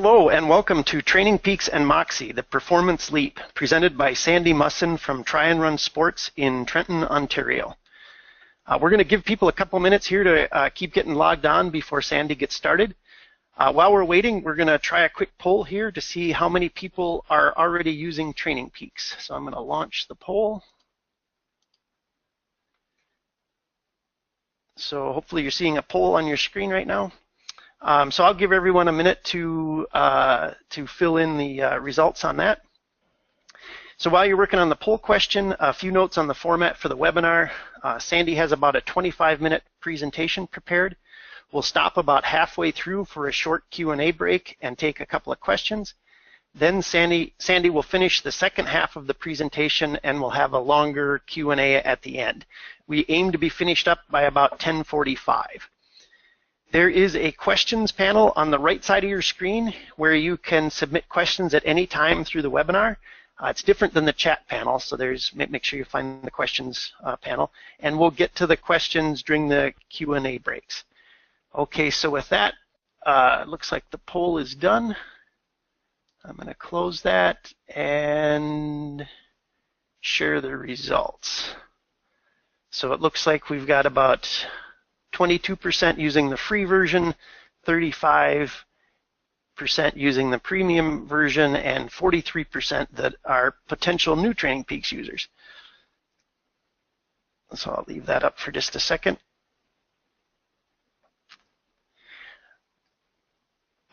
Hello and welcome to Training Peaks and Moxy, the Performance Leap, presented by Sandy Musson from Try and Run Sports in Trenton, Ontario. We're going to give people a couple minutes here to keep getting logged on before Sandy gets started. While we're waiting, we're going to try a quick poll here to see how many people are already using Training Peaks. So I'm going to launch the poll. So hopefully you're seeing a poll on your screen right now. So I'll give everyone a minute to fill in the results on that. So while you're working on the poll question, a few notes on the format for the webinar. Sandy has about a 25-minute presentation prepared. We'll stop about halfway through for a short Q&A break and take a couple of questions. Then Sandy will finish the second half of the presentation and we'll have a longer Q&A at the end. We aim to be finished up by about 10:45. There is a questions panel on the right side of your screen where you can submit questions at any time through the webinar. It's different than the chat panel, so make sure you find the questions panel, and we'll get to the questions during the Q&A breaks. Okay, so with that, looks like the poll is done. I'm going to close that and share the results. So it looks like we've got about 22% using the free version, 35% using the premium version, and 43% that are potential new Training Peaks users. So I'll leave that up for just a second.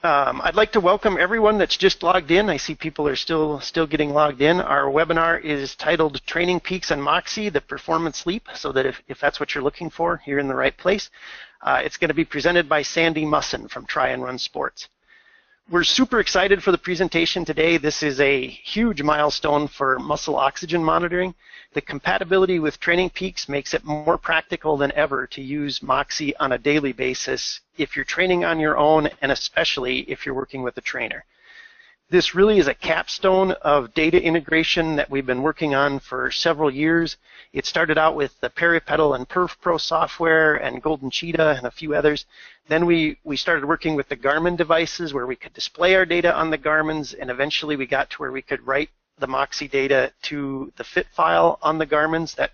I'd like to welcome everyone that's just logged in. I see people are still getting logged in. Our webinar is titled Training Peaks and Moxy, the Performance Leap, so that if that's what you're looking for, you're in the right place. It's going to be presented by Sandy Musson from Try and Run Sports. We're super excited for the presentation today. This is a huge milestone for muscle oxygen monitoring. The compatibility with Training Peaks makes it more practical than ever to use Moxy on a daily basis if you're training on your own, and especially if you're working with a trainer. This really is a capstone of data integration that we've been working on for several years. It started out with the PeriPedal and PerfPro software and Golden Cheetah and a few others. Then we started working with the Garmin devices where we could display our data on the Garmins, and eventually we got to where we could write the Moxy data to the fit file on the Garmins. That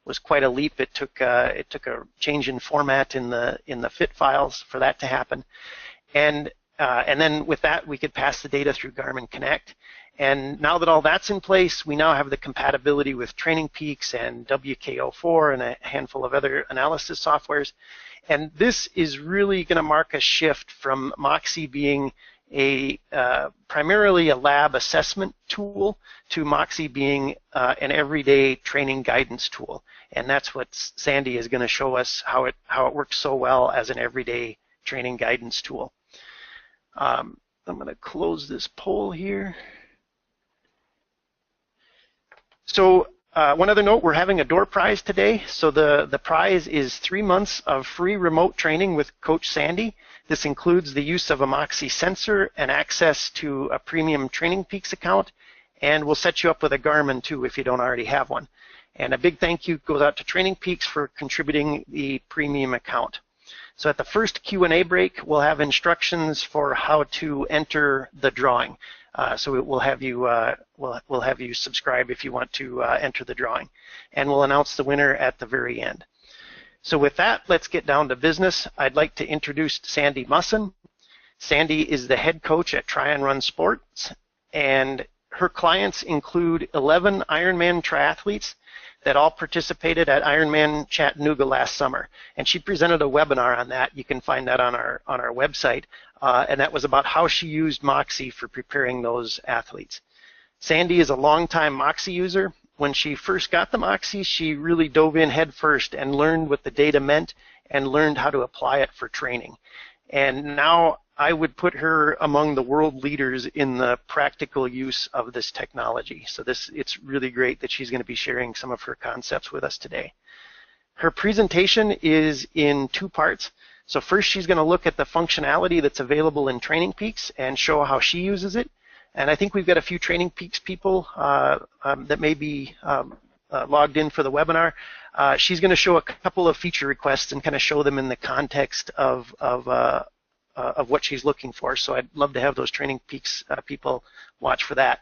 was quite a leap. It took a change in format in the fit files for that to happen. And then with that, we could pass the data through Garmin Connect. And now that all that's in place, we now have the compatibility with Training Peaks and WKO4 and a handful of other analysis softwares. And this is really going to mark a shift from Moxy being primarily a lab assessment tool to Moxy being an everyday training guidance tool. And that's what Sandy is going to show us, how it works so well as an everyday training guidance tool. I'm going to close this poll here. So one other note, we're having a door prize today. So the prize is 3 months of free remote training with Coach Sandy. This includes the use of a Moxy sensor and access to a premium Training Peaks account, and we'll set you up with a Garmin too if you don't already have one. And a big thank you goes out to Training Peaks for contributing the premium account. So at the first Q&A break, we'll have instructions for how to enter the drawing. So we'll have you subscribe if you want to enter the drawing, and we'll announce the winner at the very end. So with that, let's get down to business. I'd like to introduce Sandy Musson. Sandy is the head coach at Try and Run Sports, and her clients include 11 Ironman triathletes that all participated at Ironman Chattanooga last summer. And she presented a webinar on that. You can find that on our website. And that was about how she used Moxy for preparing those athletes. Sandy is a longtime Moxy user. When she first got the Moxy, she really dove in head first and learned what the data meant and learned how to apply it for training. And now I would put her among the world leaders in the practical use of this technology. So it's really great that she's going to be sharing some of her concepts with us today. Her presentation is in 2 parts. So first, she's going to look at the functionality that's available in Training Peaks and show how she uses it. And I think we've got a few Training Peaks people that may be logged in for the webinar. She's going to show a couple of feature requests and kind of show them in the context of of what she's looking for. So I'd love to have those Training Peaks people watch for that.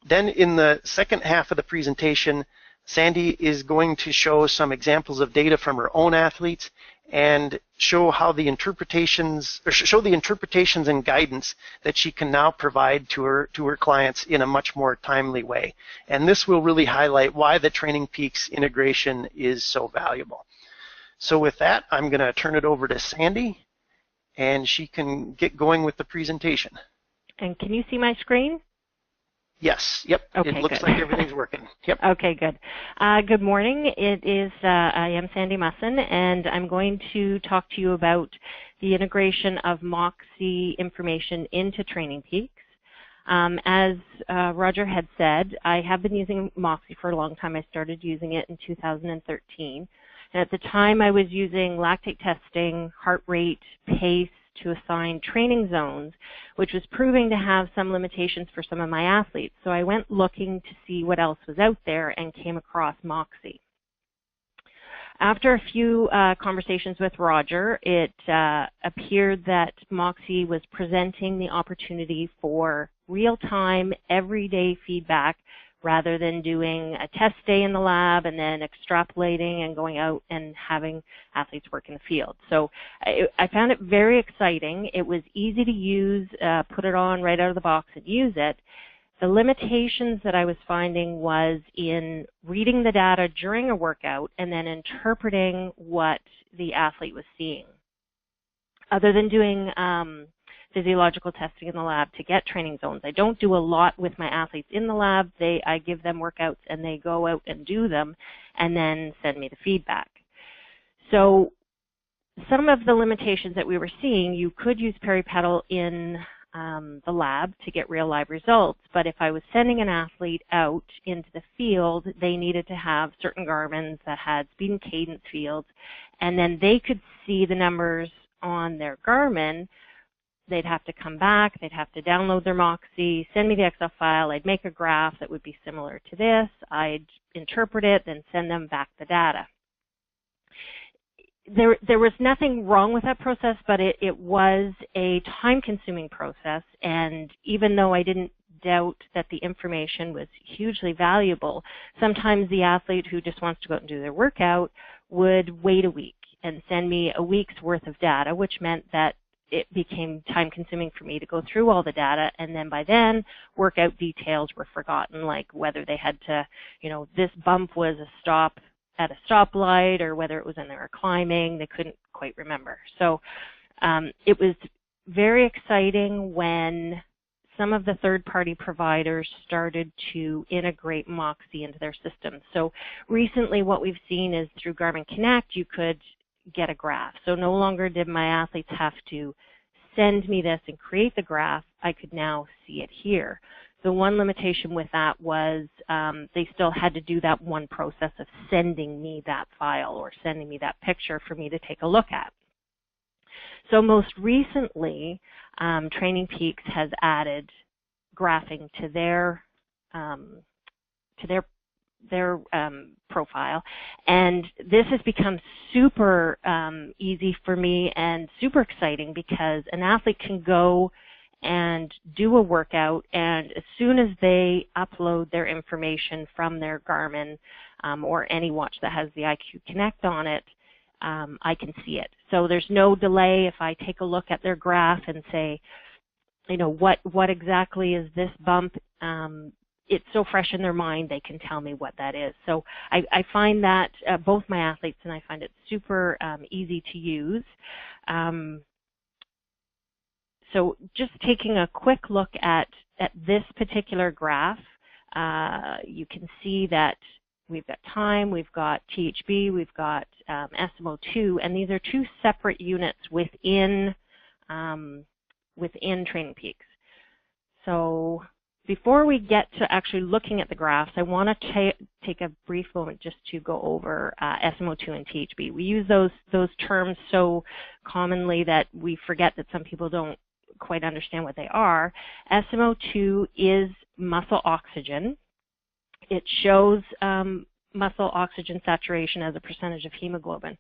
Then in the second half of the presentation, Sandy is going to show some examples of data from her own athletes and show how the interpretations and guidance that she can now provide to her clients in a much more timely way. And this will really highlight why the Training Peaks integration is so valuable. So with that, I'm going to turn it over to Sandy, and she can get going with the presentation. And can you see my screen? Yes. Yep. Okay, it looks good. like everything's working. Yep. Okay, good. Good morning. I am Sandy Musson, and I'm going to talk to you about the integration of Moxy information into Training Peaks. As Roger had said, I have been using Moxy for a long time. I started using it in 2013. And at the time, I was using lactate testing, heart rate, pace, to assign training zones, which was proving to have some limitations for some of my athletes. So I went looking to see what else was out there and came across Moxy. After a few conversations with Roger, it appeared that Moxy was presenting the opportunity for real-time, everyday feedback rather than doing a test day in the lab and then extrapolating and going out and having athletes work in the field. So I found it very exciting. It was easy to use, put it on right out of the box and use it. The limitations that I was finding was in reading the data during a workout and then interpreting what the athlete was seeing. Other than doing physiological testing in the lab to get training zones, I don't do a lot with my athletes in the lab. I give them workouts and they go out and do them and then send me the feedback. So some of the limitations that we were seeing, you could use peripedal in the lab to get real live results, but if I was sending an athlete out into the field, they needed to have certain Garmins that had speed and cadence fields, and then they could see the numbers on their Garmin. They'd have to come back, they'd have to download their Moxy, send me the Excel file, I'd make a graph that would be similar to this, I'd interpret it, then send them back the data. There was nothing wrong with that process, but it was a time-consuming process, and even though I didn't doubt that the information was hugely valuable, sometimes the athlete who just wants to go out and do their workout would wait a week and send me a week's worth of data, which meant that it became time-consuming for me to go through all the data, and then by then, workout details were forgotten, like whether they had to, this bump was a stop at a stoplight or whether it was when they were climbing. They couldn't quite remember. So it was very exciting when some of the third-party providers started to integrate Moxy into their system. So recently what we've seen is through Garmin Connect, you could get a graph. So no longer did my athletes have to send me this and create the graph. I could now see it here. The one limitation with that was they still had to do that one process of sending me that file or sending me that picture for me to take a look at. So most recently, Training Peaks has added graphing to their profile, and this has become super easy for me and super exciting because an athlete can go and do a workout, and as soon as they upload their information from their Garmin or any watch that has the IQ Connect on it, I can see it. So there's no delay if I take a look at their graph and say, what exactly is this bump? It's so fresh in their mind, they can tell me what that is. So I find that both my athletes and I find it super easy to use. So just taking a quick look at this particular graph, you can see that we've got time, we've got THB, we've got SMO2, and these are two separate units within Training Peaks. So before we get to actually looking at the graphs, I want to take a brief moment just to go over SMO2 and THB. We use those terms so commonly that we forget that some people don't quite understand what they are. SMO2 is muscle oxygen. It shows muscle oxygen saturation as a percentage of hemoglobin.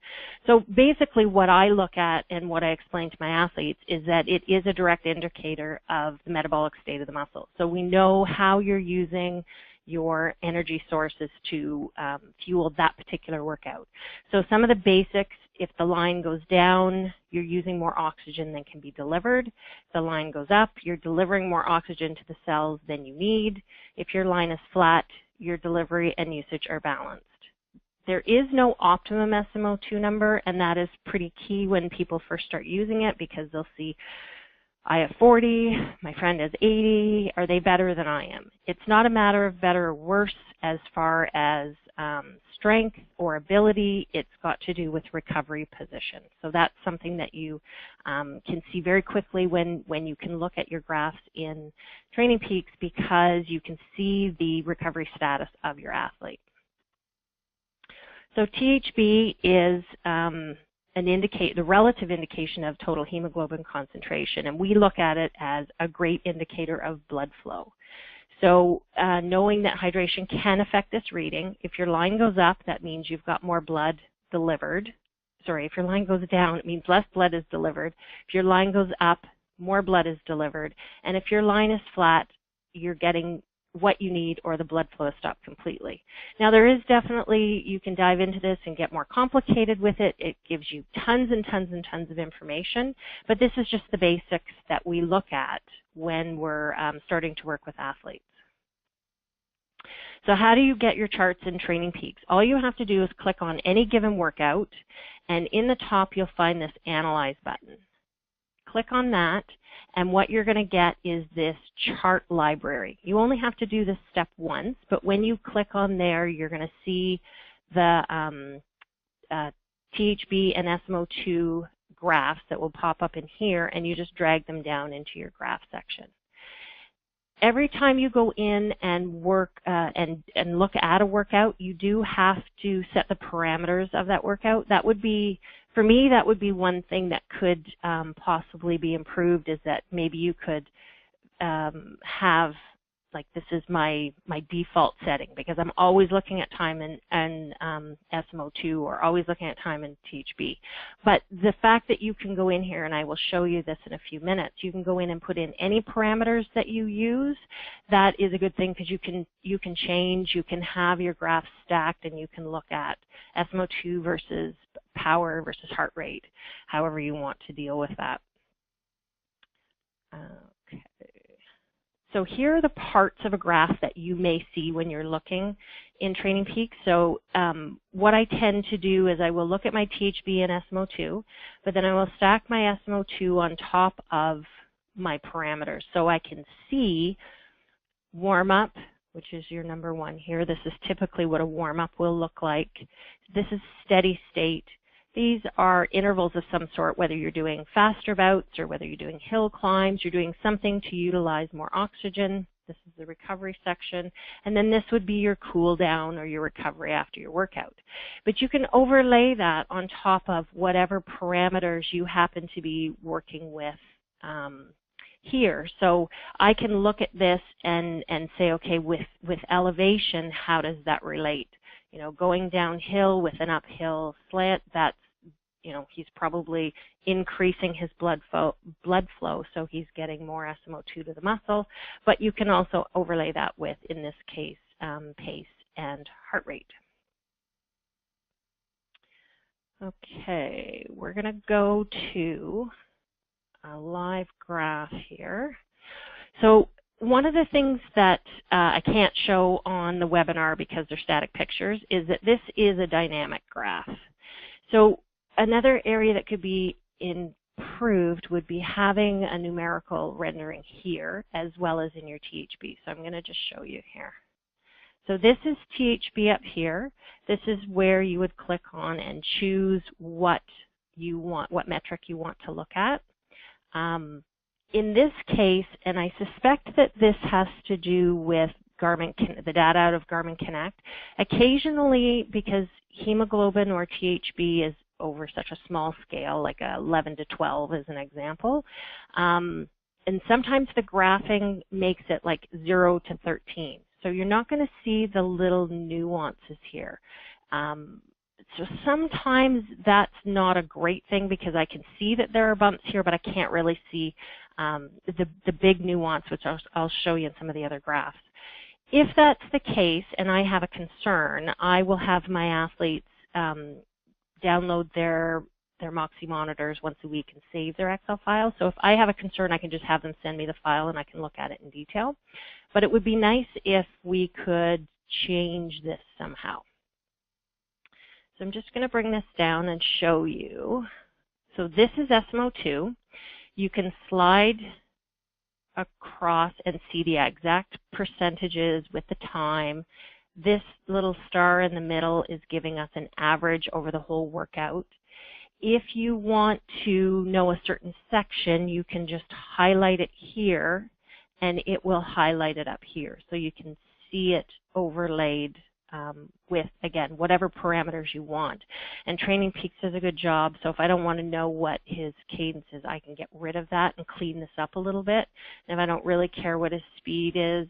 So basically what I look at and what I explain to my athletes is that it is a direct indicator of the metabolic state of the muscle. So we know how you're using your energy sources to fuel that particular workout. So some of the basics, if the line goes down, you're using more oxygen than can be delivered. If the line goes up, you're delivering more oxygen to the cells than you need. If your line is flat, your delivery and usage are balanced. There is no optimum SMO2 number, and that is pretty key when people first start using it, because they'll see, I have 40, my friend has 80, are they better than I am? It's not a matter of better or worse as far as strength or ability. It's got to do with recovery position. So that's something that you can see very quickly when you can look at your graphs in TrainingPeaks, because you can see the recovery status of your athlete. So THB is the relative indication of total hemoglobin concentration, and we look at it as a great indicator of blood flow. So knowing that hydration can affect this reading, if your line goes up, that means you've got more blood delivered. Sorry, if your line goes down, it means less blood is delivered. If your line goes up, more blood is delivered. And if your line is flat, you're getting what you need, or the blood flow is stopped completely. Now there is definitely, you can dive into this and get more complicated with it. It gives you tons and tons and tons of information, but this is just the basics that we look at when we're starting to work with athletes. So how do you get your charts in TrainingPeaks? All you have to do is click on any given workout, and in the top you'll find this Analyze button. Click on that, and what you're going to get is this chart library. You only have to do this step once, but when you click on there, you're going to see the THB and SMO2 graphs that will pop up in here, and you just drag them down into your graph section. Every time you go in and work and look at a workout, you do have to set the parameters of that workout. That would be, for me, that would be one thing that could possibly be improved, is that maybe you could have, like, this is my default setting, because I'm always looking at time in SMO2, or always looking at time in THB. But the fact that you can go in here, and I will show you this in a few minutes, you can go in and put in any parameters that you use. That is a good thing, because you can change, you can have your graphs stacked, and you can look at SMO2 versus power versus heart rate, however you want to deal with that. Okay. So here are the parts of a graph that you may see when you're looking in TrainingPeaks. So what I tend to do is I will look at my THB and SMO2, but then I will stack my SMO2 on top of my parameters. So I can see warm-up, which is your number one here. This is typically what a warm-up will look like. This is steady state. These are intervals of some sort, whether you're doing faster bouts or whether you're doing hill climbs, you're doing something to utilize more oxygen. This is the recovery section. And then this would be your cool down or your recovery after your workout. But you can overlay that on top of whatever parameters you happen to be working with here. So I can look at this and say, okay, with elevation, how does that relate? You know, going downhill with an uphill slant, that's, you know, he's probably increasing his blood flow, so he's getting more SMO2 to the muscle. But you can also overlay that with, in this case, pace and heart rate. Okay, we're going to go to a live graph here. So one of the things that I can't show on the webinar because they're static pictures is that this is a dynamic graph. So another area that could be improved would be having a numerical rendering here as well as in your THB. So I'm going to just show you here. So this is THB up here. This is where you would click on and choose what you want, what metric you want to look at. In this case, and I suspect that this has to do with the data out of Garmin Connect, occasionally, because hemoglobin or THB is over such a small scale, like 11 to 12 as an example, and sometimes the graphing makes it like 0 to 13. So you're not going to see the little nuances here. So sometimes that's not a great thing because I can see that there are bumps here, but I can't really see the big nuance, which I'll show you in some of the other graphs. If that's the case and I have a concern, I will have my athletes download their Moxy monitors once a week and save their Excel file. So if I have a concern, I can just have them send me the file and I can look at it in detail. But it would be nice if we could change this somehow. So I'm just going to bring this down and show you. So this is SMO2. You can slide across and see the exact percentages with the time. This little star in the middle is giving us an average over the whole workout. If you want to know a certain section, you can just highlight it here and it will highlight it up here. So you can see it overlaid with, again, whatever parameters you want. And TrainingPeaks does a good job, so if I don't want to know what his cadence is, I can get rid of that and clean this up a little bit. And if I don't really care what his speed is,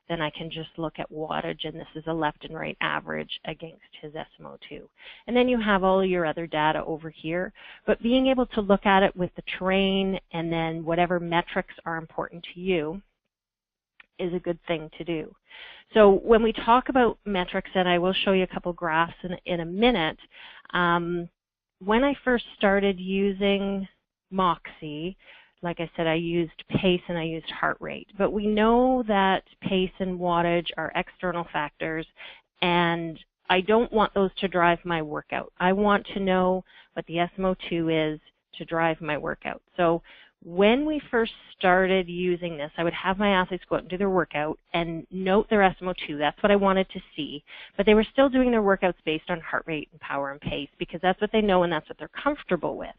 then I can just look at wattage, and this is a left and right average against his SMO2. And then you have all your other data over here, but being able to look at it with the terrain and then whatever metrics are important to you is a good thing to do. So when we talk about metrics, and I will show you a couple graphs in a minute, when I first started using Moxy, like I said, I used pace and I used heart rate. But we know that pace and wattage are external factors, and I don't want those to drive my workout. I want to know what the SMO2 is to drive my workout. So when we first started using this, I would have my athletes go out and do their workout and note their SMO2. That's what I wanted to see. But they were still doing their workouts based on heart rate and power and pace because that's what they know and that's what they're comfortable with.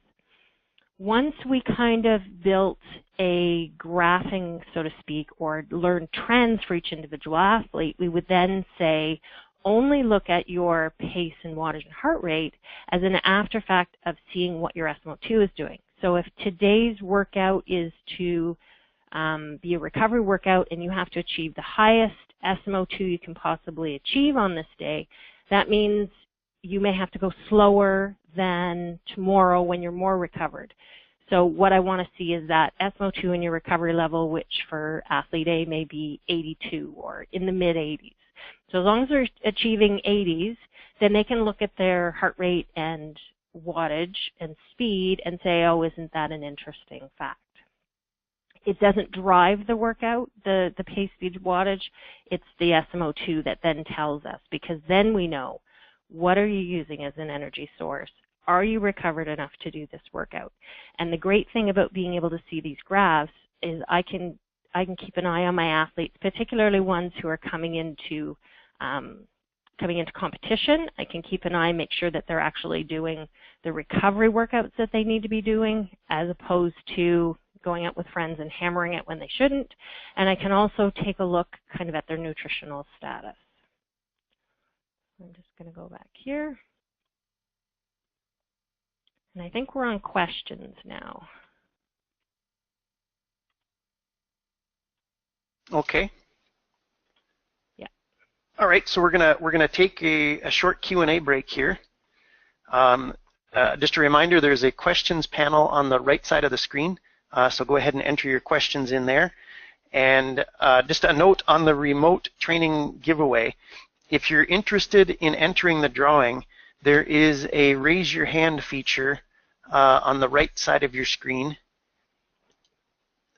Once we kind of built a graphing, so to speak, or learned trends for each individual athlete, we would then say, only look at your pace and wattage and heart rate as an after fact of seeing what your SMO2 is doing. So if today's workout is to be a recovery workout and you have to achieve the highest SMO2 you can possibly achieve on this day, that means you may have to go slower than tomorrow when you're more recovered. So what I want to see is that SMO2 in your recovery level, which for athlete A may be 82 or in the mid-80s. So as long as they're achieving 80s, then they can look at their heart rate and wattage and speed and say, oh, isn't that an interesting fact? It doesn't drive the workout, the pace, speed, wattage. It's the SMO2 that then tells us, because then we know, what are you using as an energy source? Are you recovered enough to do this workout? And the great thing about being able to see these graphs is I can keep an eye on my athletes, particularly ones who are coming into competition. I can keep an eye, make sure that they're actually doing the recovery workouts that they need to be doing, as opposed to going out with friends and hammering it when they shouldn't. And I can also take a look kind of at their nutritional status. I'm just going to go back here. And I think we're on questions now. Okay. Yeah. All right, so we're gonna take a short Q&A break here. Just a reminder, there's a questions panel on the right side of the screen, so go ahead and enter your questions in there. And just a note on the remote training giveaway, if you're interested in entering the drawing, there is a raise your hand feature on the right side of your screen.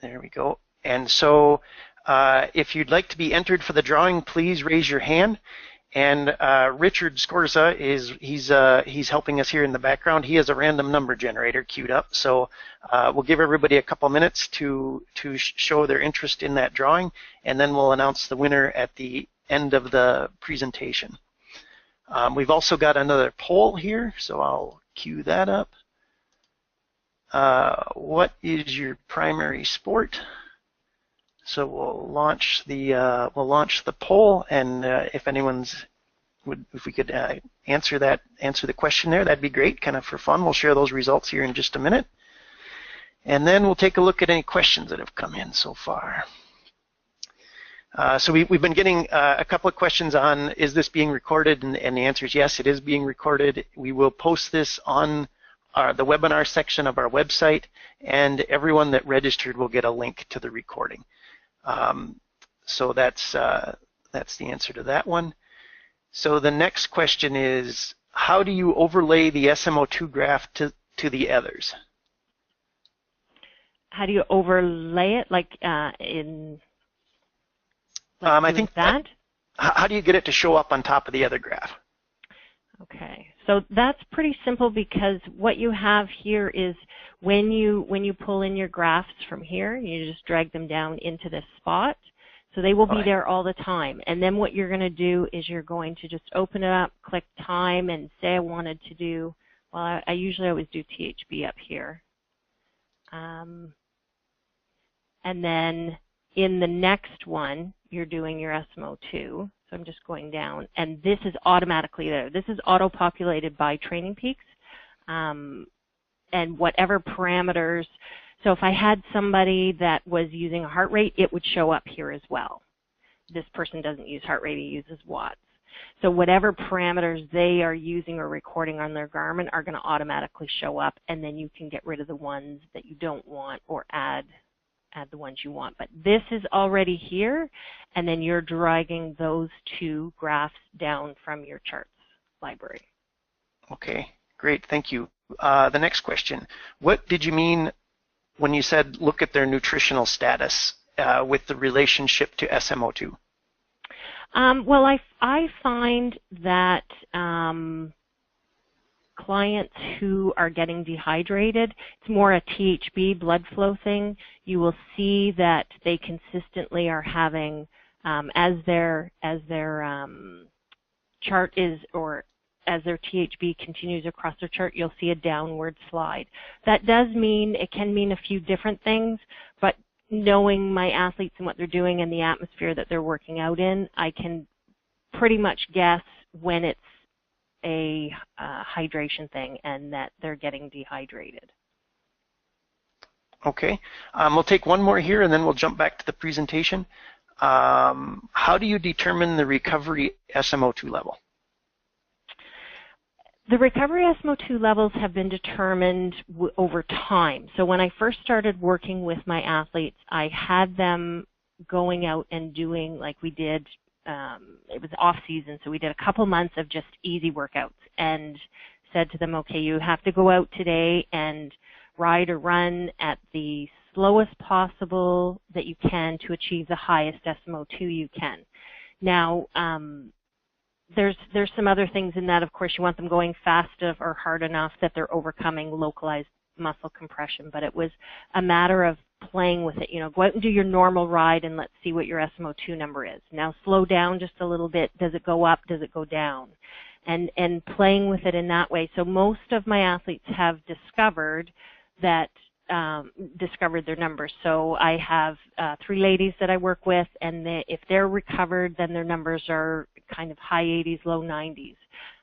There we go. And so if you'd like to be entered for the drawing, please raise your hand. And Richard Scorza he's helping us here in the background. He has a random number generator queued up. So we'll give everybody a couple minutes to show their interest in that drawing, and then we'll announce the winner at the end of the presentation. We've also got another poll here, so I'll queue that up. What is your primary sport? So we'll launch the poll, and if we could answer the question there, that'd be great, kind of for fun. We'll share those results here in just a minute, and then we'll take a look at any questions that have come in so far. So we've been getting a couple of questions on, is this being recorded? And the answer is yes, it is being recorded. We will post this on the webinar section of our website, and everyone that registered will get a link to the recording. So that's the answer to that one. So the next question is, how do you overlay the SMO2 graph to the others? How do you overlay it, like in? Like I think that. How do you get it to show up on top of the other graph? Okay, so that's pretty simple, because what you have here is when you pull in your graphs from here, you just drag them down into this spot. So they will be there all the time. And then what you're going to do is you're going to just open it up, click time, and say I wanted to do, well, I usually always do THB up here. And then in the next one, you're doing your SMO2. So I'm just going down. And this is automatically there. This is auto-populated by TrainingPeaks. And whatever parameters. So if I had somebody that was using a heart rate, it would show up here as well. This person doesn't use heart rate, he uses watts. So whatever parameters they are using or recording on their Garmin are going to automatically show up, and then you can get rid of the ones that you don't want or add the ones you want. But this is already here, and then you're dragging those two graphs down from your charts library. Okay, great, thank you. The next question, what did you mean when you said look at their nutritional status with the relationship to SMO2? Well, I find that clients who are getting dehydrated, it's more a THB blood flow thing. You will see that they consistently are having, as their chart is, or as their THB continues across their chart, you'll see a downward slide. That does mean, it can mean a few different things, but knowing my athletes and what they're doing and the atmosphere that they're working out in, I can pretty much guess when it's a hydration thing and that they're getting dehydrated. Okay, we'll take one more here and then we'll jump back to the presentation. How do you determine the recovery SMO2 level? The recovery SMO2 levels have been determined over time. So when I first started working with my athletes, I had them going out and doing, like we did, it was off season, so we did a couple months of just easy workouts and said to them, okay, you have to go out today and ride or run at the slowest possible that you can to achieve the highest SMO2 you can. Now, there's some other things in that. Of course, you want them going fast or hard enough that they're overcoming localized muscle compression, but it was a matter of playing with it. You know, go out and do your normal ride and let's see what your SMO2 number is. Now slow down just a little bit. Does it go up? Does it go down? And playing with it in that way. So most of my athletes have discovered that discovered their numbers. So I have 3 ladies that I work with, and if they're recovered, then their numbers are kind of high 80s, low 90s.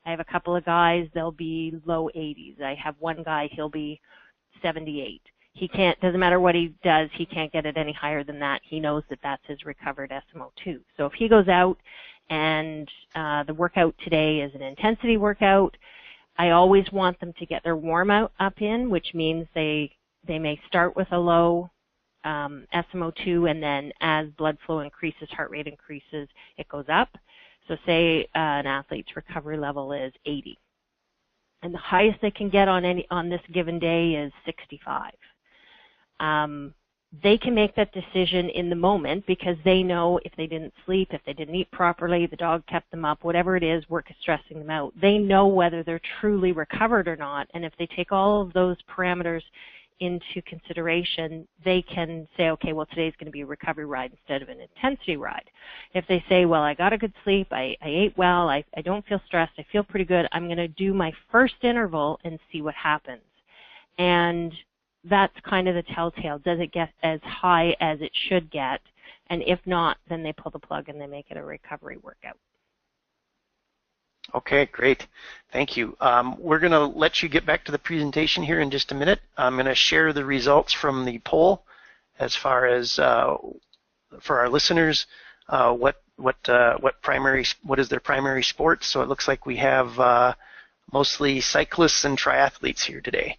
I have a couple of guys, they'll be low 80s. I have one guy, he'll be 78. He can't, doesn't matter what he does, he can't get it any higher than that. He knows that that's his recovered SMO2. So if he goes out and the workout today is an intensity workout, I always want them to get their warm up in, which means they may start with a low SMO2, and then as blood flow increases, heart rate increases, it goes up. So say an athlete's recovery level is 80, and the highest they can get on this given day is 65. They can make that decision in the moment because they know if they didn't sleep, if they didn't eat properly, the dog kept them up, whatever it is, work is stressing them out. They know whether they're truly recovered or not, and if they take all of those parameters into consideration, they can say, okay, well, today's going to be a recovery ride instead of an intensity ride. If they say, well, I got a good sleep, I ate well, I don't feel stressed, I feel pretty good, I'm going to do my first interval and see what happens. And that's kind of the telltale. Does it get as high as it should get? And if not, then they pull the plug and they make it a recovery workout. Okay, great. Thank you. We're going to let you get back to the presentation here in just a minute. I'm going to share the results from the poll as far as for our listeners. what is their primary sport. So it looks like we have mostly cyclists and triathletes here today.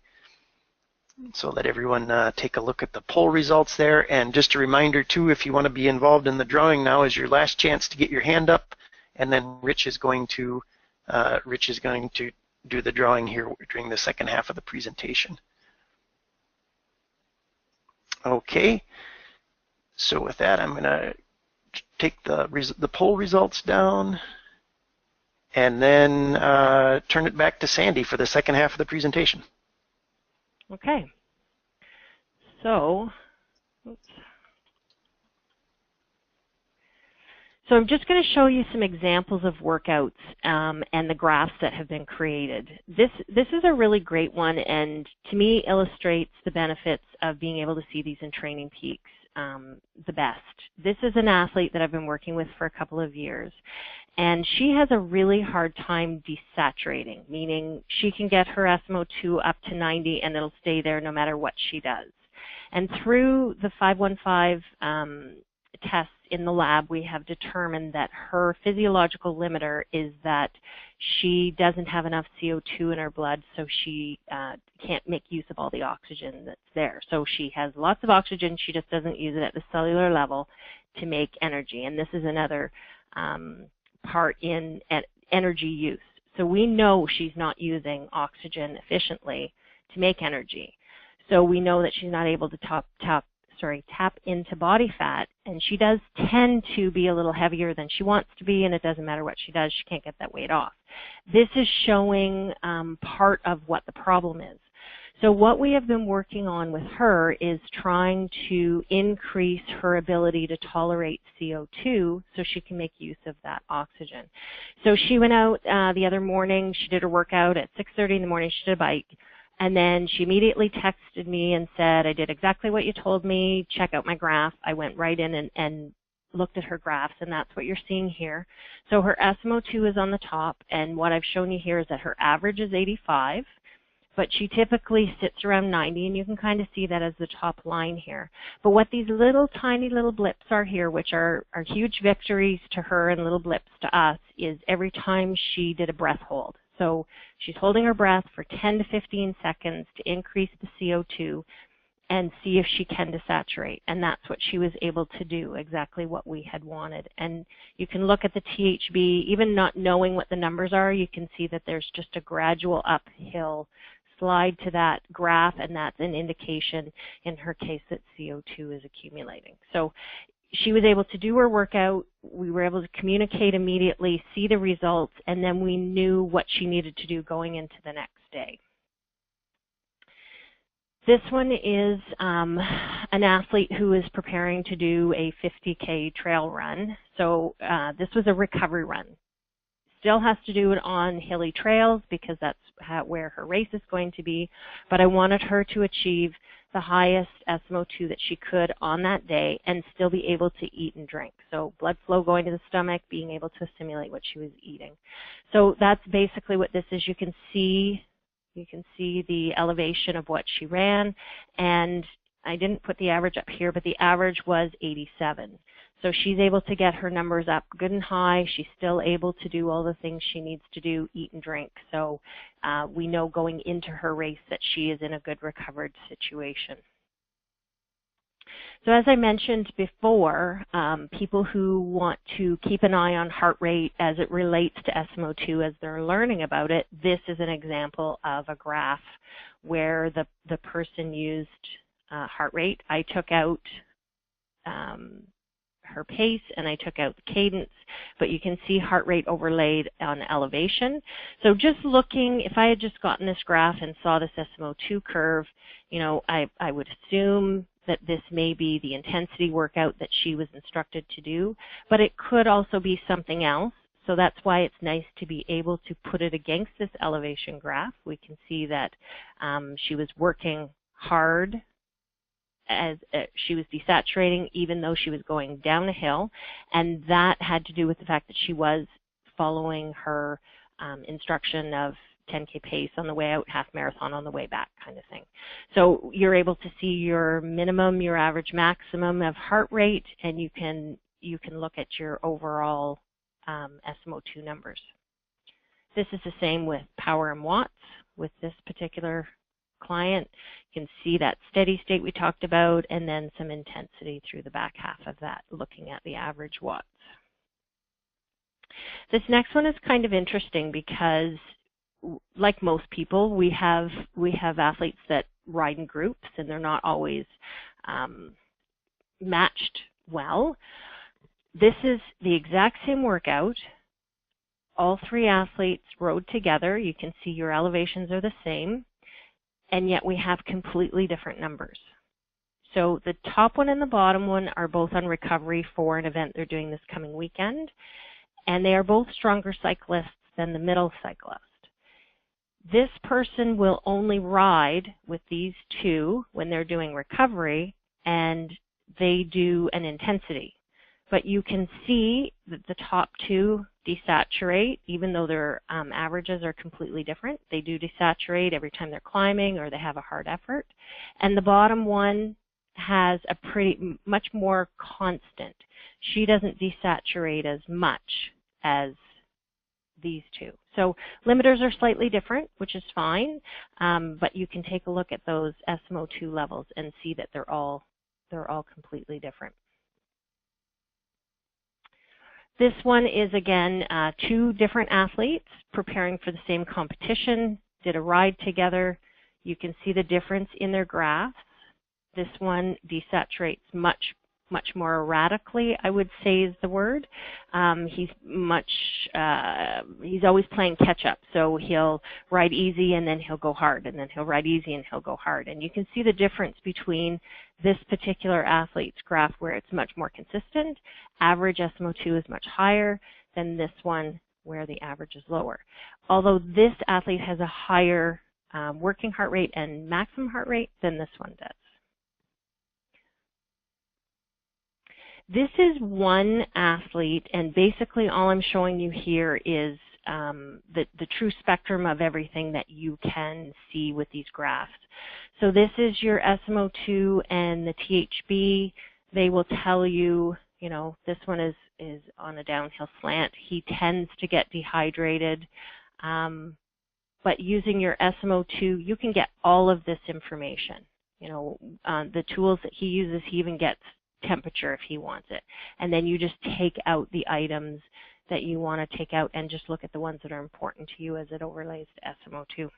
So let everyone take a look at the poll results there. And just a reminder too, if you want to be involved in the drawing, now is your last chance to get your hand up. And then Rich is going to do the drawing here during the second half of the presentation. Okay. So with that, I'm going to take the poll results down and then turn it back to Sandy for the second half of the presentation. Okay. So, I'm just going to show you some examples of workouts and the graphs that have been created. This is a really great one, and to me illustrates the benefits of being able to see these in TrainingPeaks the best. This is an athlete that I've been working with for a couple of years, and she has a really hard time desaturating, meaning she can get her SMO2 up to 90 and it'll stay there no matter what she does. And through the 515 tests in the lab, we have determined that her physiological limiter is that she doesn't have enough CO2 in her blood, so she can't make use of all the oxygen that's there. So she has lots of oxygen, she just doesn't use it at the cellular level to make energy. And this is another part in energy use. So we know she's not using oxygen efficiently to make energy. So we know that she's not able to tap into body fat, and she does tend to be a little heavier than she wants to be, and it doesn't matter what she does, she can't get that weight off. This is showing part of what the problem is. So what we have been working on with her is trying to increase her ability to tolerate CO2 so she can make use of that oxygen. So she went out the other morning, she did her workout at 6:30 in the morning, she did a bike, and then she immediately texted me and said, I did exactly what you told me, check out my graph. I went right in and looked at her graphs, and that's what you're seeing here. So her SMO2 is on the top, and what I've shown you here is that her average is 85, but she typically sits around 90, and you can kind of see that as the top line here. But what these little tiny little blips are here, which are huge victories to her and little blips to us, is every time she did a breath hold. So she's holding her breath for 10 to 15 seconds to increase the CO2 and see if she can desaturate. And that's what she was able to do, exactly what we had wanted. And you can look at the THB, even not knowing what the numbers are, you can see that there's just a gradual uphill slide to that graph, and that's an indication in her case that CO2 is accumulating. So she was able to do her workout, we were able to communicate immediately, see the results, and then we knew what she needed to do going into the next day. This one is an athlete who is preparing to do a 50K trail run. So this was a recovery run. Still has to do it on hilly trails because that's where her race is going to be, but I wanted her to achieve the highest SMO2 that she could on that day and still be able to eat and drink. So blood flow going to the stomach, being able to assimilate what she was eating. So that's basically what this is. You can see the elevation of what she ran, and I didn't put the average up here, but the average was 87. So she's able to get her numbers up good and high. She's still able to do all the things she needs to do, eat and drink. So we know going into her race that she is in a good recovered situation. So as I mentioned before, people who want to keep an eye on heart rate as it relates to SMO2 as they're learning about it, this is an example of a graph where the person used heart rate. I took out her pace and I took out the cadence, but you can see heart rate overlaid on elevation. So just looking, if I had just gotten this graph and saw this SMO2 curve, you know, I would assume that this may be the intensity workout that she was instructed to do, but it could also be something else. So that's why it's nice to be able to put it against this elevation graph. We can see that she was working hard as she was desaturating even though she was going down a hill, and that had to do with the fact that she was following her instruction of 10K pace on the way out, half marathon on the way back kind of thing. So you're able to see your minimum, your average, maximum of heart rate, and you can you can look at your overall SMO2 numbers. This is the same with power and watts. With this particular client, you can see that steady state we talked about, and then some intensity through the back half of that, looking at the average watts. This next one is kind of interesting because, like most people, we have athletes that ride in groups, and they're not always matched well. This is the exact same workout. All 3 athletes rode together. You can see your elevations are the same, and yet we have completely different numbers. So the top one and the bottom one are both on recovery for an event they're doing this coming weekend, and they are both stronger cyclists than the middle cyclist. This person will only ride with these 2 when they're doing recovery, and they do an intensity. But you can see that the top 2 desaturate, even though their averages are completely different. They do desaturate every time they're climbing or they have a hard effort. And the bottom one has a much more constant. She doesn't desaturate as much as these 2. So limiters are slightly different, which is fine, but you can take a look at those SMO2 levels and see that they're all completely different. This one is, again, 2 different athletes preparing for the same competition, did a ride together. You can see the difference in their graphs. This one desaturates much more erratically, I would say is the word. He's always playing catch up, so he'll ride easy and then he'll go hard, and then he'll ride easy and he'll go hard. And you can see the difference between this particular athlete's graph where it's much more consistent. Average SMO2 is much higher than this one where the average is lower. Although this athlete has a higher working heart rate and maximum heart rate than this one does. This is one athlete, and basically all I'm showing you here is the true spectrum of everything that you can see with these graphs. So this is your SMO2 and the THB. They will tell you, this one is on a downhill slant. He tends to get dehydrated. But using your SMO2, you can get all of this information. The tools that he uses, he even gets temperature if he wants it. And then you just take out the items that you want to take out and just look at the ones that are important to you as it overlays to SMO2.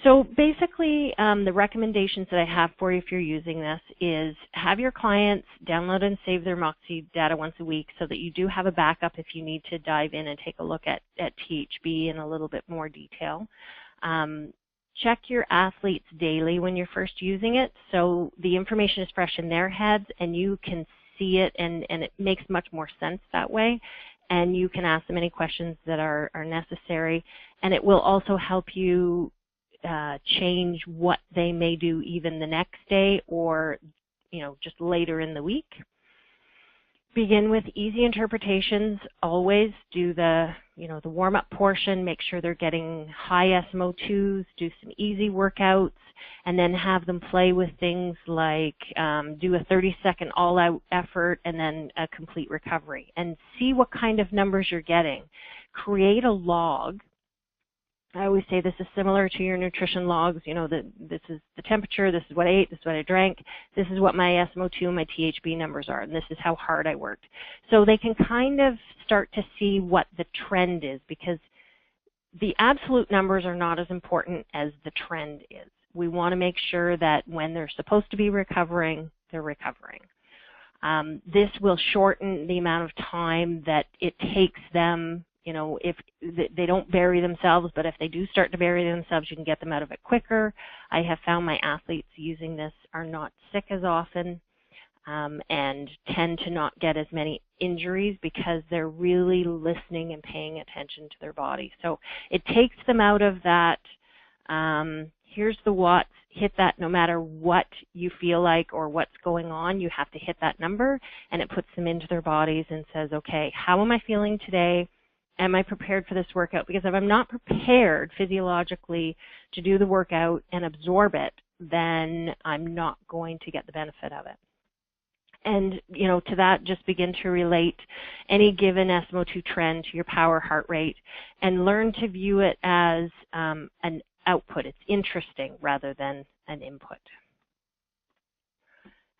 So basically, the recommendations that I have for you if you're using this is have your clients download and save their Moxy data once a week so that you do have a backup if you need to dive in and take a look at THB in a little bit more detail. Check your athletes daily when you're first using it so the information is fresh in their heads and you can see it and it makes much more sense that way, and you can ask them any questions that are necessary, and it will also help you change what they may do even the next day or just later in the week. Begin with easy interpretations. Always do the warm-up portion. Make sure they're getting high SMO2s. Do some easy workouts, and then have them play with things like do a 30-second all-out effort and then a complete recovery, and see what kind of numbers you're getting. Create a log. I always say this is similar to your nutrition logs. This is the temperature, this is what I ate, this is what I drank, this is what my SMO2 and my THB numbers are, and this is how hard I worked. So they can kind of start to see what the trend is, because the absolute numbers are not as important as the trend is. We want to make sure that when they're supposed to be recovering, they're recovering. This will shorten the amount of time that it takes them. If they don't bury themselves, but if they do start to bury themselves, you can get them out of it quicker. I have found my athletes using this are not sick as often and tend to not get as many injuries because they're really listening and paying attention to their body. So it takes them out of that, here's the watts, hit that no matter what you feel like or what's going on, you have to hit that number, and it puts them into their bodies and says, okay, how am I feeling today? Am I prepared for this workout? Because if I'm not prepared physiologically to do the workout and absorb it, then I'm not going to get the benefit of it. And, to that, just begin to relate any given SMO2 trend to your power heart rate and learn to view it as an output. It's interesting rather than an input.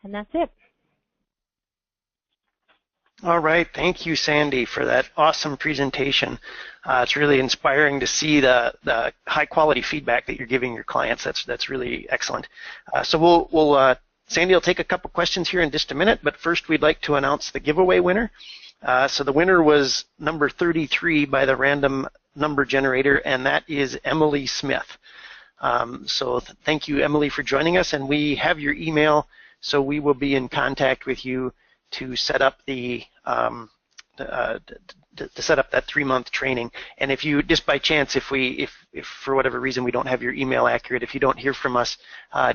And that's it. All right. Thank you, Sandy, for that awesome presentation. It's really inspiring to see the high-quality feedback that you're giving your clients. That's really excellent. So Sandy will take a couple questions here in just a minute, but first we'd like to announce the giveaway winner. So the winner was number 33 by the random number generator, and that is Emily Smith. So thank you, Emily, for joining us, and we have your email, so we will be in contact with you to set up to set up that 3-month training. And if you, just by chance, if for whatever reason we don't have your email accurate, if you don't hear from us,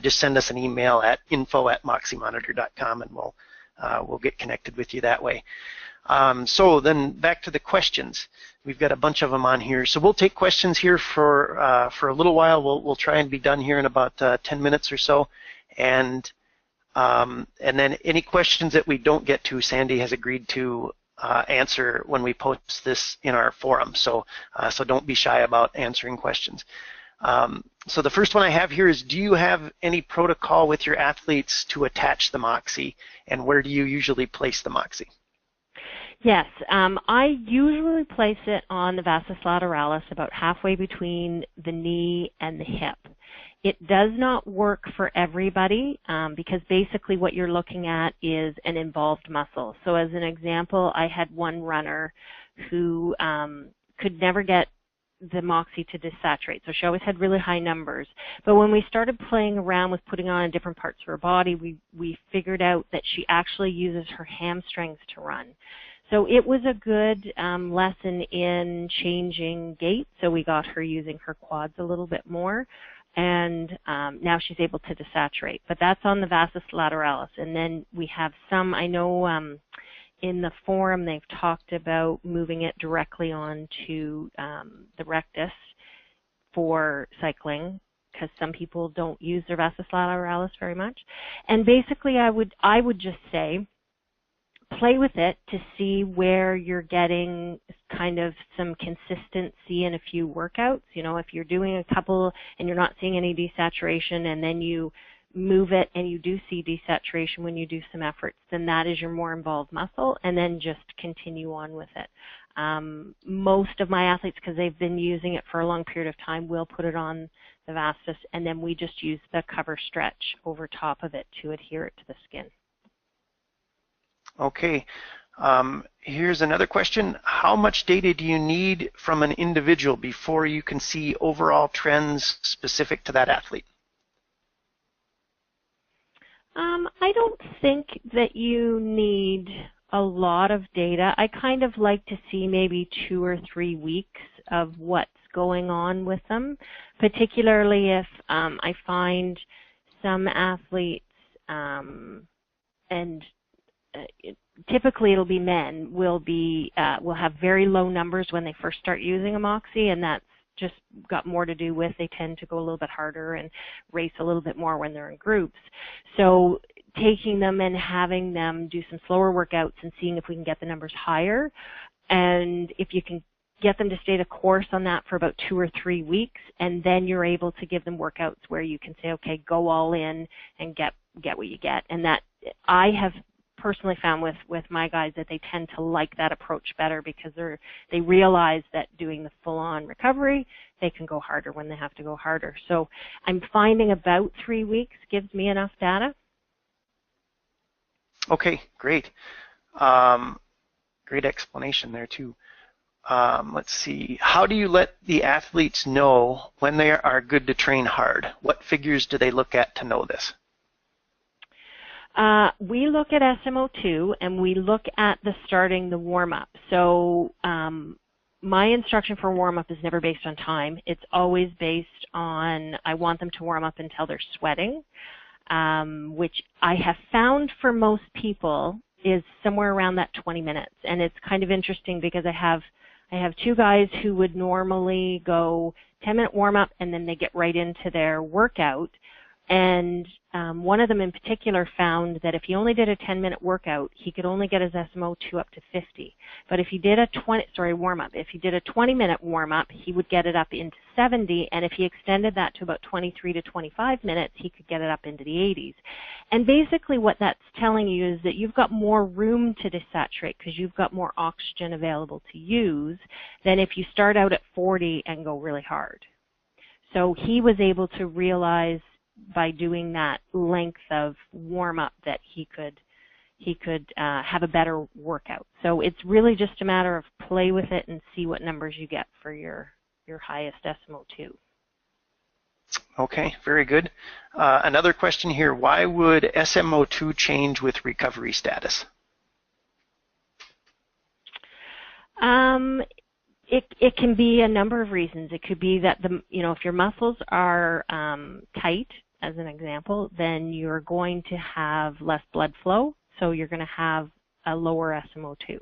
just send us an email at info@moxymonitor.com, and we'll get connected with you that way. So then back to the questions. We've got a bunch of them on here. So we'll take questions here for a little while. We'll try and be done here in about 10 minutes or so. And then any questions that we don't get to, Sandy has agreed to answer when we post this in our forum. So don't be shy about answering questions. So the first one I have here is, do you have any protocol with your athletes to attach the Moxy, and where do you usually place the Moxy? Yes, I usually place it on the vastus lateralis, about halfway between the knee and the hip. It does not work for everybody because basically what you're looking at is an involved muscle. So as an example, I had one runner who could never get the Moxy to desaturate. So she always had really high numbers. But when we started playing around with putting on different parts of her body, we figured out that she actually uses her hamstrings to run. So it was a good lesson in changing gait. So we got her using her quads a little bit more. And now she's able to desaturate. But that's on the vastus lateralis. And then we have some, I know in the forum they've talked about moving it directly onto the rectus for cycling, because some people don't use their vastus lateralis very much. And basically I would just say, play with it to see where you're getting kind of some consistency in a few workouts. If you're doing a couple and you're not seeing any desaturation, and then you move it and you do see desaturation when you do some efforts, then that is your more involved muscle, and then just continue on with it. Most of my athletes, because they've been using it for a long period of time, will put it on the vastus, and then we just use the cover stretch over top of it to adhere it to the skin. Okay, here's another question. How much data do you need from an individual before you can see overall trends specific to that athlete? I don't think that you need a lot of data. I kind of like to see maybe 2 or 3 weeks of what's going on with them, particularly if I find some athletes typically it'll be men will have very low numbers when they first start using a Moxy, and that's just got more to do with they tend to go a little bit harder and race a little bit more when they're in groups. So taking them and having them do some slower workouts and seeing if we can get the numbers higher, and if you can get them to stay the course on that for about 2 or 3 weeks, and then you're able to give them workouts where you can say, okay, go all in and get what you get. And that I have personally found with my guys that they tend to like that approach better, because they realize that doing the full-on recovery, they can go harder when they have to go harder. So I'm finding about 3 weeks gives me enough data. Okay, great. Great explanation there too. Let's see. How do you let the athletes know when they are good to train hard? What figures do they look at to know this? We look at SMO2, and we look at the warm-up. So my instruction for warm-up is never based on time. It's always based on, I want them to warm up until they're sweating, which I have found for most people is somewhere around that 20 minutes. And it's kind of interesting because I have 2 guys who would normally go 10-minute warm-up, and then they get right into their workout. And one of them in particular found that if he only did a 10-minute workout, he could only get his SMO2 up to 50. But if he did a warm-up, if he did a 20-minute warm-up, he would get it up into 70, and if he extended that to about 23 to 25 minutes, he could get it up into the 80s. And basically what that's telling you is that you've got more room to desaturate because you've got more oxygen available to use than if you start out at 40 and go really hard. So he was able to realize by doing that length of warm-up that he could have a better workout. So it's really just a matter of play with it and see what numbers you get for your highest SMO2. Okay, very good. Another question here, why would SMO2 change with recovery status? It can be a number of reasons. It could be that if your muscles are tight, as an example, then you're going to have less blood flow, so you're going to have a lower SMO2,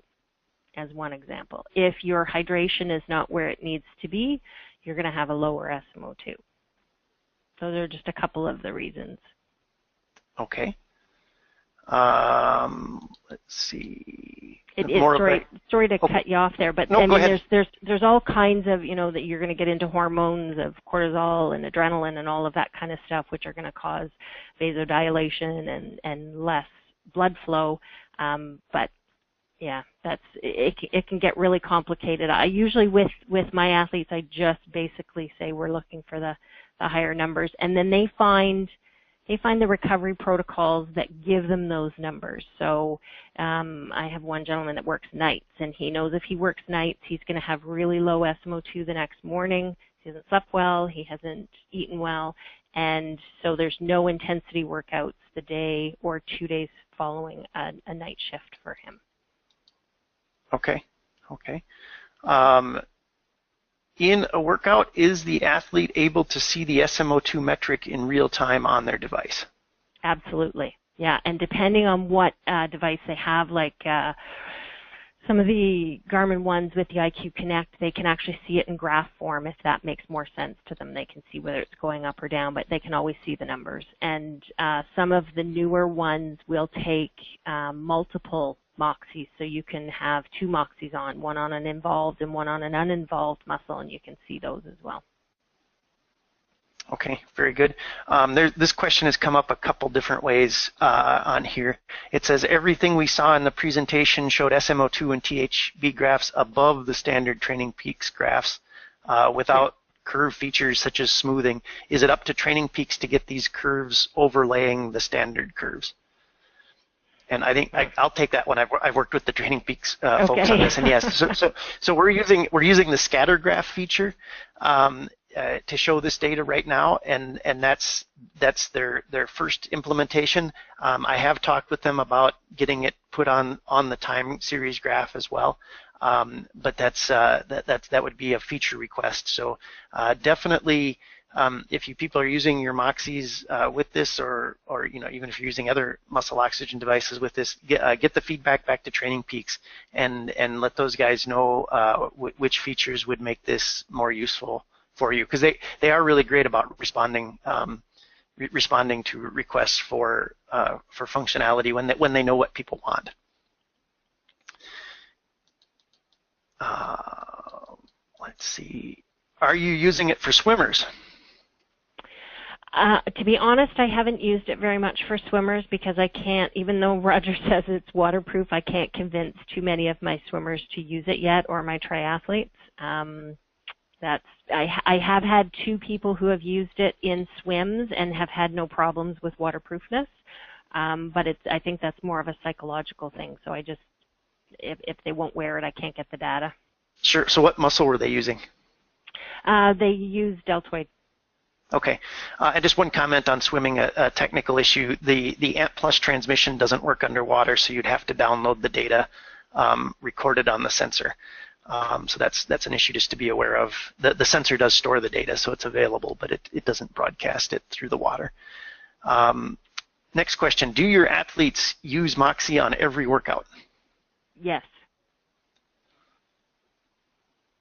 as one example. If your hydration is not where it needs to be, you're going to have a lower SMO2. Those are just a couple of the reasons. Okay. Let's see. Sorry to cut you off there, but no, I mean, go ahead. there's all kinds of, that you're going to get into hormones of cortisol and adrenaline and all of that kind of stuff, which are going to cause vasodilation and less blood flow. But yeah, it can get really complicated. I usually with my athletes, I just basically say we're looking for the higher numbers, and then they find the recovery protocols that give them those numbers. So I have one gentleman that works nights, and he knows if he works nights, he's going to have really low SMO2 the next morning. He hasn't slept well, he hasn't eaten well, and so there's no intensity workouts the day or 2 days following a night shift for him. Okay. In a workout, is the athlete able to see the SMO2 metric in real time on their device? Absolutely, yeah. And depending on what device they have, like some of the Garmin ones with the IQ Connect, they can actually see it in graph form if that makes more sense to them. They can see whether it's going up or down, but they can always see the numbers. And some of the newer ones will take multiple Moxys, so you can have 2 Moxys on, one on an involved and one on an uninvolved muscle, and you can see those as well. Okay, very good. This question has come up a couple different ways on here. It says everything we saw in the presentation showed SMO2 and THB graphs above the standard TrainingPeaks graphs without curve features such as smoothing. Is it up to TrainingPeaks to get these curves overlaying the standard curves? And I think I'll take that one. I've worked with the TrainingPeaks folks on this, and yes. So we're using the scatter graph feature to show this data right now, and that's their first implementation. I have talked with them about getting it put on the time series graph as well, but that would be a feature request. So definitely. If you people are using your Moxys with this, or even if you're using other muscle oxygen devices with this, get the feedback back to TrainingPeaks and let those guys know which features would make this more useful for you, because they are really great about responding to requests for functionality when they know what people want. Let's see. Are you using it for swimmers? To be honest, I haven't used it very much for swimmers because I can't, even though Roger says it's waterproof, I can't convince too many of my swimmers to use it yet, or my triathletes. I have had 2 people who have used it in swims and have had no problems with waterproofness, but I think that's more of a psychological thing. So if they won't wear it, I can't get the data. Sure. So what muscle were they using? They use deltoid. Okay, and just one comment on swimming, a technical issue. The ANT Plus transmission doesn't work underwater, so you'd have to download the data recorded on the sensor. So that's an issue just to be aware of. The sensor does store the data, so it's available, but it doesn't broadcast it through the water. Next question, do your athletes use Moxy on every workout? Yes.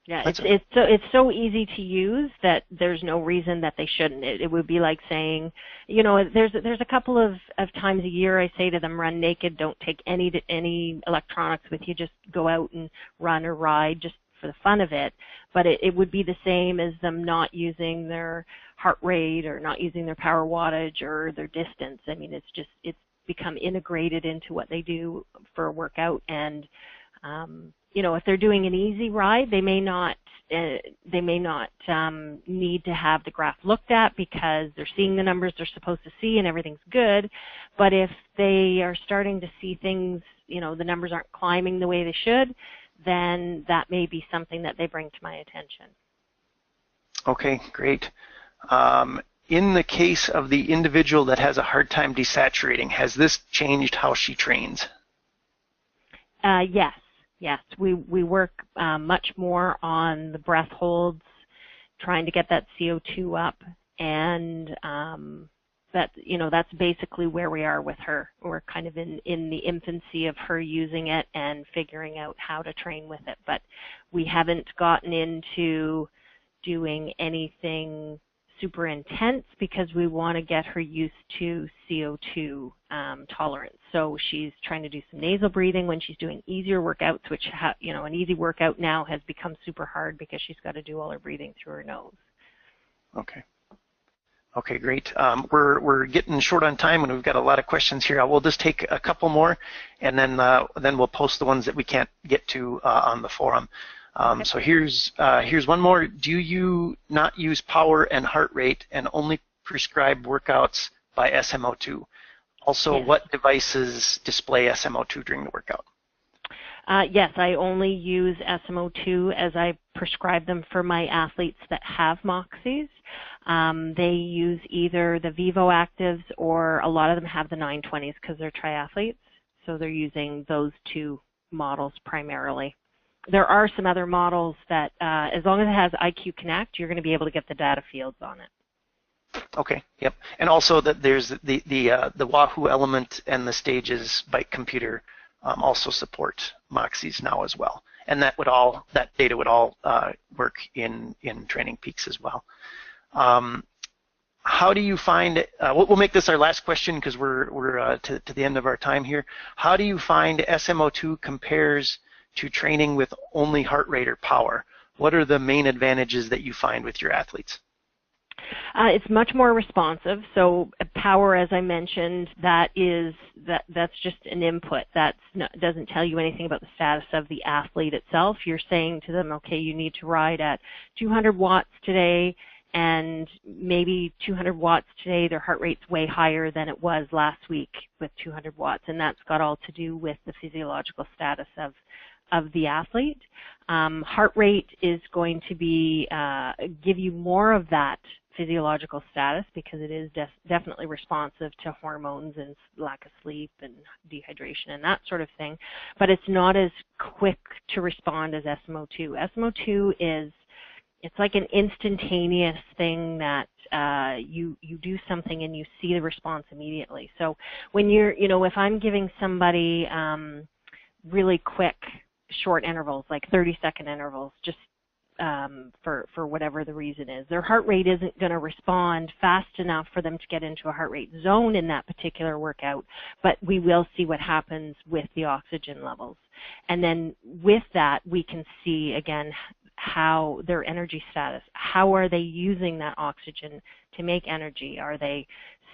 Yeah, it's so easy to use that there's no reason that they shouldn't. It would be like saying, you know, there's a couple of times a year I say to them, run naked, don't take any electronics with you, just go out and run or ride just for the fun of it. But it would be the same as them not using their heart rate or not using their power wattage or their distance. I mean, it's become integrated into what they do for a workout. And you know, if they're doing an easy ride, they may not need to have the graph looked at because they're seeing the numbers they're supposed to see and everything's good. But if they are starting to see things, you know, the numbers aren't climbing the way they should, then that may be something that they bring to my attention. Okay, great. In the case of the individual that has a hard time desaturating, has this changed how she trains? Yes, we work much more on the breath holds, trying to get that CO2 up, and that's basically where we are with her. We're kind of in the infancy of her using it and figuring out how to train with it, but we haven't gotten into doing anything super intense because we want to get her used to CO2 tolerance. So she's trying to do some nasal breathing when she's doing easier workouts, which an easy workout now has become super hard because she's got to do all her breathing through her nose. Okay, great. We're getting short on time, and we've got a lot of questions here. We'll just take a couple more, and then we'll post the ones that we can't get to on the forum. Okay. So here's one more. Do you not use power and heart rate and only prescribe workouts by SMO2? Also, Yes. What devices display SMO2 during the workout? Yes, I only use SMO2 as I prescribe them for my athletes that have Moxys. They use either the Vivo Actives or a lot of them have the 920s because they're triathletes. So they're using those two models primarily. There are some other models that, as long as it has IQ Connect, you're going to be able to get the data fields on it. Okay. Yep. And also that there's the Wahoo Element and the Stages Bike Computer also support Moxys now as well. And that data would all work in TrainingPeaks as well. How do you find? We'll make this our last question because we're to the end of our time here. How do you find SMO2 compares to training with only heart rate or power? What are the main advantages that you find with your athletes? It's much more responsive. So power, as I mentioned, that's just an input. That doesn't tell you anything about the status of the athlete itself. You're saying to them, okay, you need to ride at 200 watts today, and maybe 200 watts today, their heart rate's way higher than it was last week with 200 watts, and that's got all to do with the physiological status of the athlete. Heart rate is going to be give you more of that physiological status because it is definitely responsive to hormones and lack of sleep and dehydration and that sort of thing, but it's not as quick to respond as SMO2. SMO2 it's like an instantaneous thing that you do something and you see the response immediately. So when if I'm giving somebody really quick short intervals, like 30-second intervals, just for whatever the reason is, their heart rate isn't going to respond fast enough for them to get into a heart rate zone in that particular workout, but we will see what happens with the oxygen levels. And then with that, we can see, again, how their energy status, how are they using that oxygen to make energy? Are they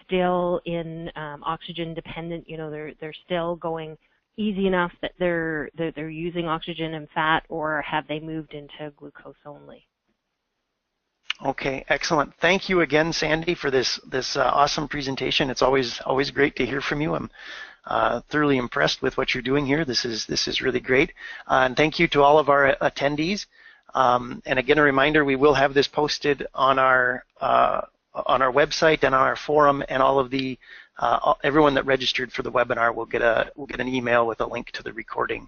still in oxygen dependent? They're still going easy enough that they're using oxygen and fat, or have they moved into glucose only? Okay, excellent. Thank you again, Sandy, for this awesome presentation. It's always great to hear from you. I'm thoroughly impressed with what you're doing here. This is really great. And thank you to all of our attendees. And again, a reminder: we will have this posted on our website and on our forum, and all of the everyone that registered for the webinar will get an email with a link to the recording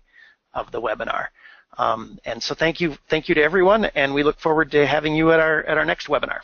of the webinar. And so thank you to everyone, and we look forward to having you at our next webinar.